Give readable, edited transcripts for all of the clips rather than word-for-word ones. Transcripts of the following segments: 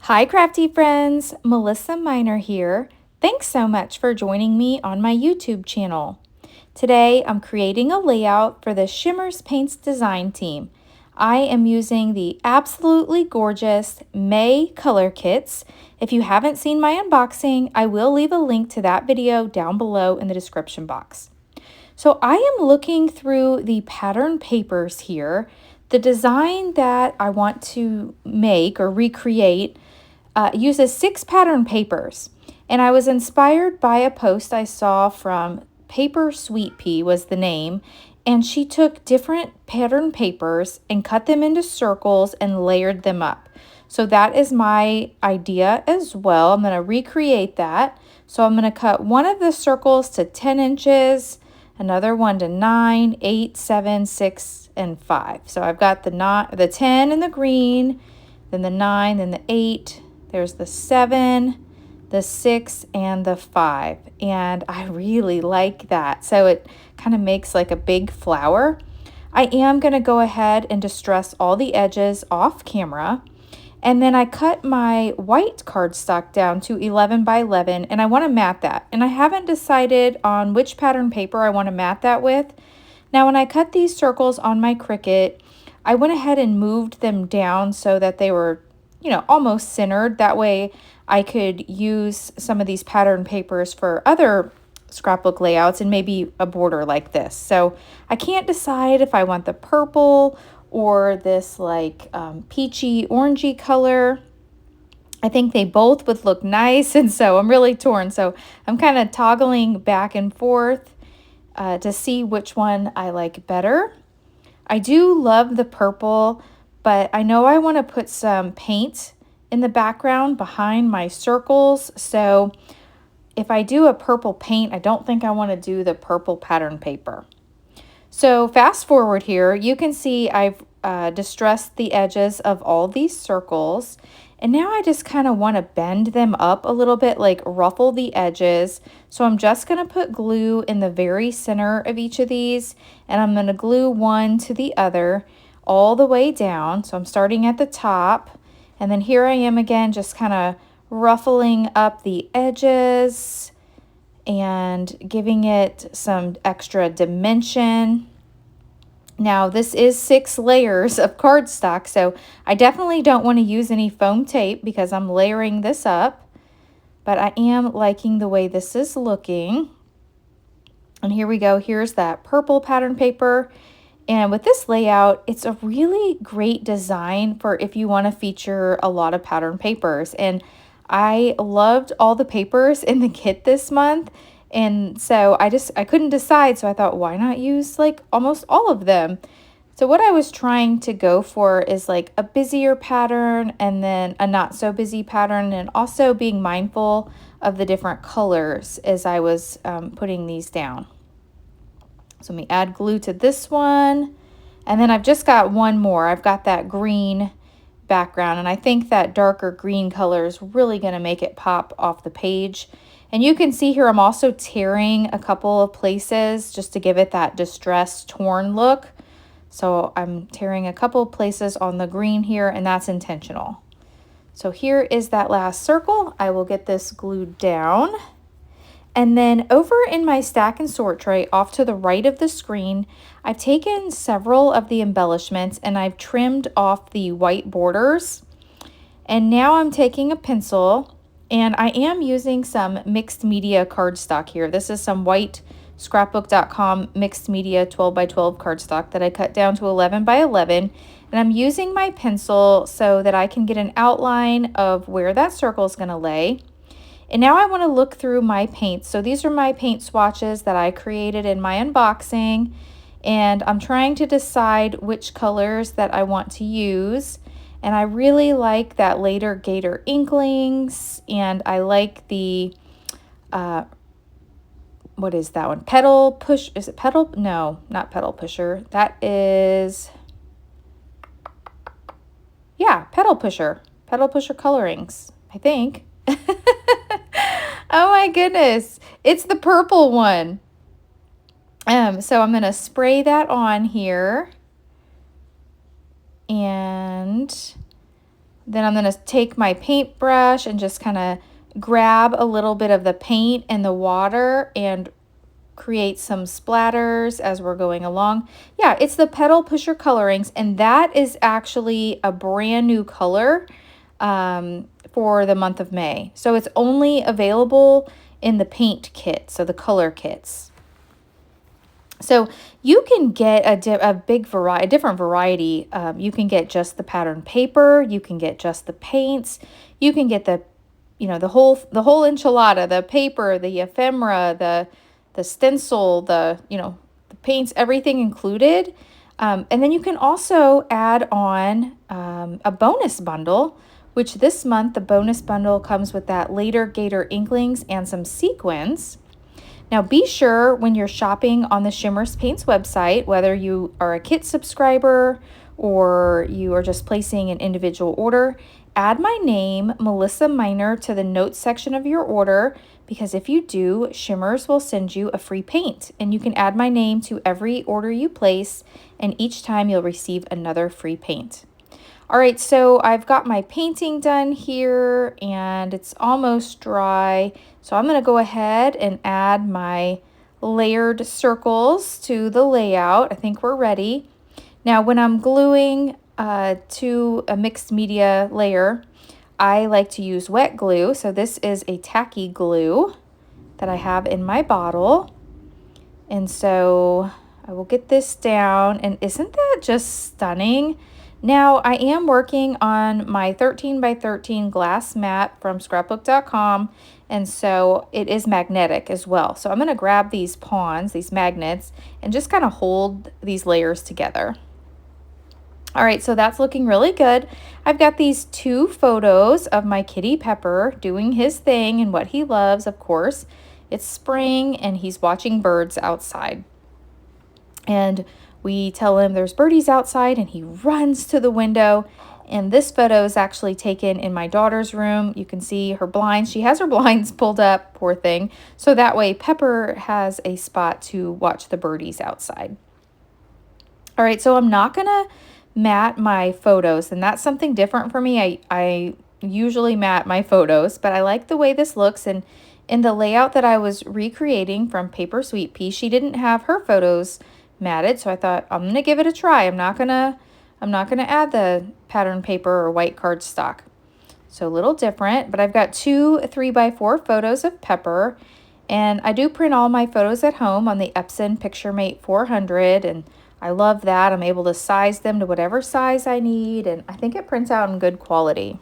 Hi crafty friends, Melissa Minor here. Thanks so much for joining me on my YouTube channel. Today I'm creating a layout for the Shimmerz Paints design team. I am using the absolutely gorgeous May Color Kitz. If you haven't seen my unboxing, I will leave a link to that video down below in the description box. So I am looking through the pattern papers here. The design that I want to make or recreate uses 6 pattern papers, and I was inspired by a post I saw from Paper Sweet Pea was the name, and she took different pattern papers and cut them into circles and layered them up. So that is my idea as well. I'm going to recreate that. So I'm going to cut one of the circles to 10 inches, another one to 9, 8, 7, 6, and 5. So I've got the 10 in the green, then the 9, then the 8, there's the 7, the 6, and the 5. And I really like that. So it kind of makes like a big flower. I am going to go ahead and distress all the edges off camera. And then I cut my white cardstock down to 11 by 11, and I want to mat that. And I haven't decided on which pattern paper I want to mat that with. Now, when I cut these circles on my Cricut, I went ahead and moved them down so that they were, almost centered. That way I could use some of these pattern papers for other scrapbook layouts and maybe a border like this. So I can't decide if I want the purple or this like peachy orangey color. I think they both would look nice, and so I'm really torn. So I'm kind of toggling back and forth to see which one I like better. I do love the purple, but I know I want to put some paint in the background behind my circles. So if I do a purple paint, I don't think I want to do the purple pattern paper. So fast forward here, you can see I've distressed the edges of all these circles. And now I just kind of want to bend them up a little bit, like ruffle the edges. So I'm just going to put glue in the very center of each of these, and I'm going to glue one to the other all the way down. So I'm starting at the top, and then here I am again, just kind of ruffling up the edges and giving it some extra dimension. Now, this is 6 layers of cardstock, so I definitely don't want to use any foam tape because I'm layering this up, but I am liking the way this is looking. And here we go. Here's that purple pattern paper. And with this layout, it's a really great design for if you want to feature a lot of pattern papers. And I loved all the papers in the kit this month. And so I couldn't decide. So I thought, why not use like almost all of them? So what I was trying to go for is like a busier pattern and then a not so busy pattern, and also being mindful of the different colors as I was putting these down. So let me add glue to this one. And then I've just got one more. I've got that green background, and I think that darker green color is really going to make it pop off the page. And you can see here I'm also tearing a couple of places just to give it that distressed, torn look. So I'm tearing a couple of places on the green here, and that's intentional. So here is that last circle. I will get this glued down. And then over in my stack and sort tray off to the right of the screen, I've taken several of the embellishments and I've trimmed off the white borders. And now I'm taking a pencil, and I am using some mixed media cardstock here. This is some white Scrapbook.com mixed media 12 by 12 cardstock that I cut down to 11 by 11. And I'm using my pencil so that I can get an outline of where that circle is going to lay. And now I want to look through my paints. So these are my paint swatches that I created in my unboxing, and I'm trying to decide which colors that I want to use. And I really like that later Gator Inklingz, and I like the, what is that one? Petal Push, is it Petal? No, not Petal Pusher. That is, yeah, Petal Pusher Coloringz, I think. Oh my goodness, it's the purple one. So I'm going to spray that on here. And Then I'm going to take my paintbrush and just kind of grab a little bit of the paint and the water and create some splatters as we're going along. Yeah, it's the Petal Pusher Coloringz, and that is actually a brand new color for the month of May. So it's only available in the paint kit, so the color kits. So you can get a different variety. You can get just the pattern paper. You can get just the paints. You can get the whole enchilada, the paper, the ephemera, the stencil, the paints, everything included. And then you can also add on a bonus bundle, which this month the bonus bundle comes with that later Gator Inklingz and some sequins. Now be sure when you're shopping on the Shimmerz Paints website, whether you are a kit subscriber or you are just placing an individual order, add my name, Melissa Minor, to the notes section of your order, because if you do, Shimmerz will send you a free paint, and you can add my name to every order you place, and each time you'll receive another free paint. All right, so I've got my painting done here and it's almost dry. So I'm going to go ahead and add my layered circles to the layout. I think we're ready. Now, when I'm gluing to a mixed media layer, I like to use wet glue. So this is a tacky glue that I have in my bottle. And so I will get this down. And isn't that just stunning? Now, I am working on my 13 by 13 glass mat from scrapbook.com, and so it is magnetic as well. So I'm going to grab these pawns, these magnets, and just kind of hold these layers together. All right, so that's looking really good. I've got these 2 photos of my kitty Pepper doing his thing and what he loves, of course. It's spring, and he's watching birds outside. And we tell him there's birdies outside, and he runs to the window. And this photo is actually taken in my daughter's room. You can see her blinds. She has her blinds pulled up, poor thing. So that way Pepper has a spot to watch the birdies outside. All right, so I'm not going to mat my photos, and that's something different for me. I usually mat my photos, but I like the way this looks. And in the layout that I was recreating from Paper Sweet Pea, she didn't have her photos matted, so I thought I'm gonna give it a try. I'm not gonna add the pattern paper or white cardstock. So a little different, but I've got 2 3x4 photos of Pepper, and I do print all my photos at home on the Epson PictureMate 400, and I love that. I'm able to size them to whatever size I need, and I think it prints out in good quality.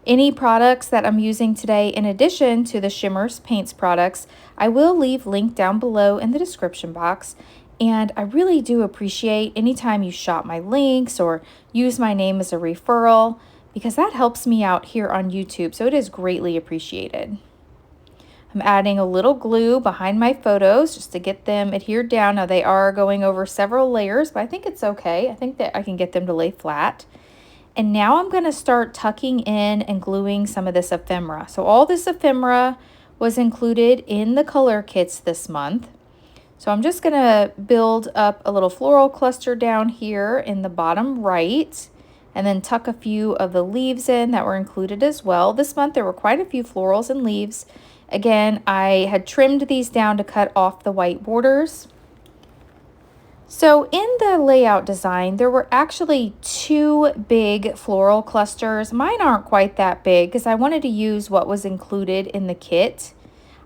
Any products that I'm using today, in addition to the Shimmerz Paints products, I will leave linked down below in the description box. And I really do appreciate anytime you shop my links or use my name as a referral, because that helps me out here on YouTube, so it is greatly appreciated. I'm adding a little glue behind my photos just to get them adhered down. Now they are going over several layers, but I think it's okay. I think that I can get them to lay flat. And now I'm going to start tucking in and gluing some of this ephemera. So all this ephemera was included in the color kits this month. So I'm just going to build up a little floral cluster down here in the bottom right, and then tuck a few of the leaves in that were included as well. This month there were quite a few florals and leaves. Again, I had trimmed these down to cut off the white borders. So in the layout design, there were actually 2 big floral clusters. Mine aren't quite that big because I wanted to use what was included in the kit.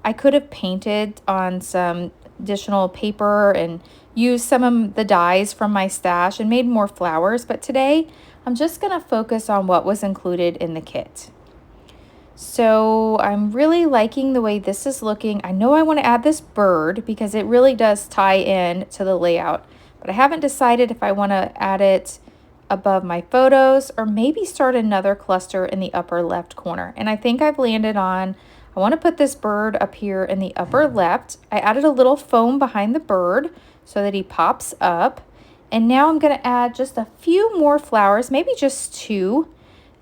I could have painted on some additional paper and used some of the dyes from my stash and made more flowers, but today I'm just going to focus on what was included in the kit. So I'm really liking the way this is looking. I know I want to add this bird because it really does tie in to the layout, but I haven't decided if I want to add it above my photos or maybe start another cluster in the upper left corner. And I think I've landed on, I want to put this bird up here in the upper left. I added a little foam behind the bird so that he pops up. And now I'm going to add just a few more flowers, maybe just 2,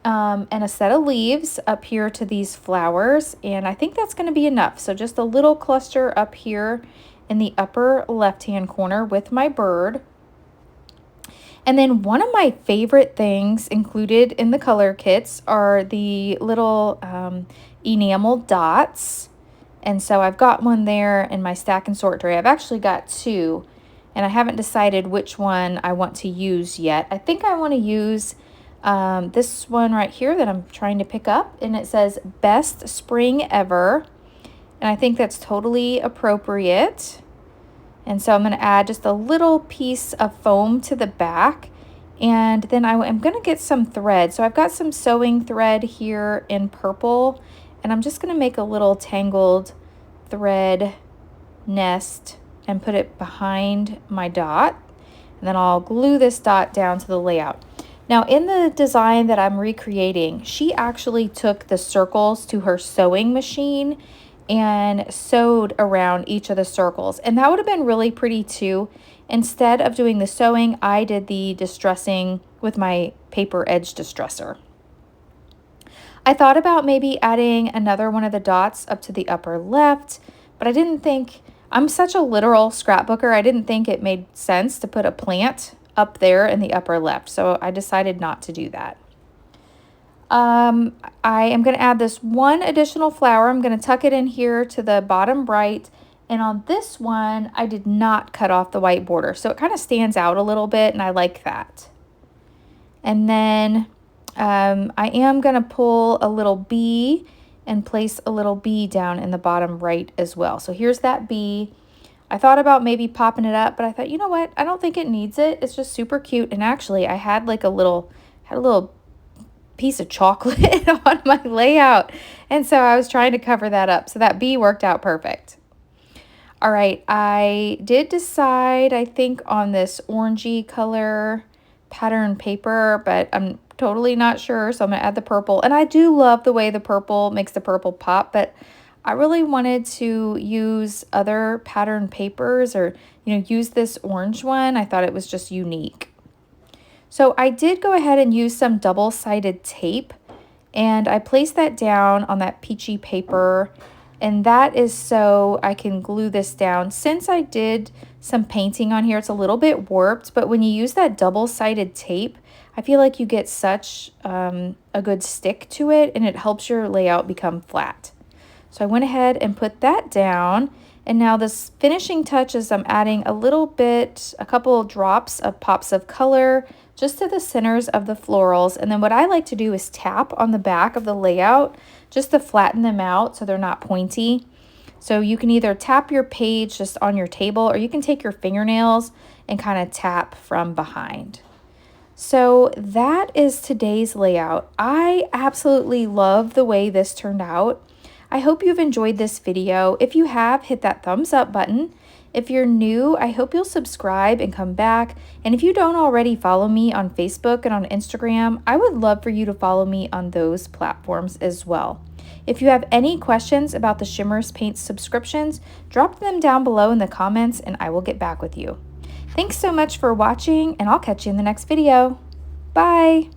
and a set of leaves up here to these flowers. And I think that's going to be enough. So just a little cluster up here in the upper left-hand corner with my bird. And then one of my favorite things included in the color kits are the little enamel dots. And so I've got one there in my stack and sort tray. I've actually got two, and I haven't decided which one I want to use yet. I think I want to use this one right here that I'm trying to pick up, and it says Best Spring Ever. And I think that's totally appropriate. And so I'm going to add just a little piece of foam to the back. And then I'm going to get some thread. So I've got some sewing thread here in purple. And I'm just going to make a little tangled thread nest and put it behind my dot. And then I'll glue this dot down to the layout. Now in the design that I'm recreating, she actually took the circles to her sewing machine and sewed around each of the circles. And that would have been really pretty too. Instead of doing the sewing, I did the distressing with my paper edge distresser. I thought about maybe adding another one of the dots up to the upper left, but I didn't think, I'm such a literal scrapbooker, I didn't think it made sense to put a plant up there in the upper left. So I decided not to do that. I am going to add this one additional flower. I'm going to tuck it in here to the bottom right. And on this one, I did not cut off the white border. So it kind of stands out a little bit, and I like that. And then I am going to pull a little bee and place a little bee down in the bottom right as well. So here's that bee. I thought about maybe popping it up, but I thought, you know what? I don't think it needs it. It's just super cute. And actually, I had like a little piece of chocolate on my layout, and so I was trying to cover that up, so that bee worked out perfect. All right, I did decide, I think, on this orangey color pattern paper, but I'm totally not sure, so I'm gonna add the purple. And I do love the way the purple makes the purple pop, but I really wanted to use other pattern papers, or use this orange one. I thought it was just unique. So I did go ahead and use some double-sided tape, and I placed that down on that peachy paper, and that is so I can glue this down. Since I did some painting on here, it's a little bit warped, but when you use that double-sided tape, I feel like you get such a good stick to it, and it helps your layout become flat. So I went ahead and put that down. And now this finishing touch is I'm adding a couple drops of pops of color just to the centers of the florals. And then what I like to do is tap on the back of the layout just to flatten them out so they're not pointy. So you can either tap your page just on your table, or you can take your fingernails and kind of tap from behind. So that is today's layout. I absolutely love the way this turned out. I hope you've enjoyed this video. If you have, hit that thumbs up button. If you're new, I hope you'll subscribe and come back. And if you don't already follow me on Facebook and on Instagram, I would love for you to follow me on those platforms as well. If you have any questions about the Shimmerz Paints subscriptions, drop them down below in the comments and I will get back with you. Thanks so much for watching, and I'll catch you in the next video. Bye!